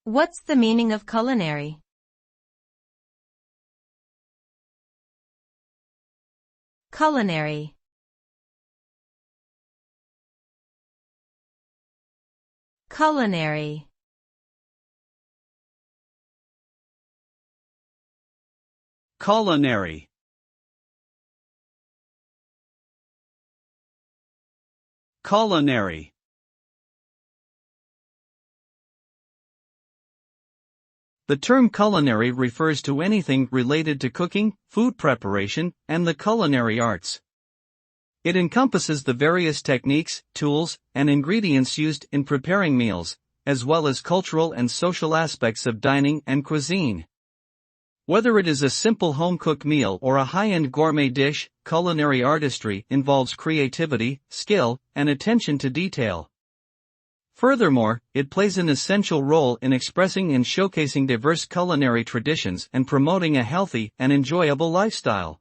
What's the meaning of culinary? Culinary. Culinary. Culinary. Culinary. The term culinary refers to anything related to cooking, food preparation, and the culinary arts. It encompasses the various techniques, tools, and ingredients used in preparing meals, as well as cultural and social aspects of dining and cuisine. Whether it is a simple home-cooked meal or a high-end gourmet dish, culinary artistry involves creativity, skill, and attention to detail. Furthermore, it plays an essential role in expressing and showcasing diverse culinary traditions and promoting a healthy and enjoyable lifestyle.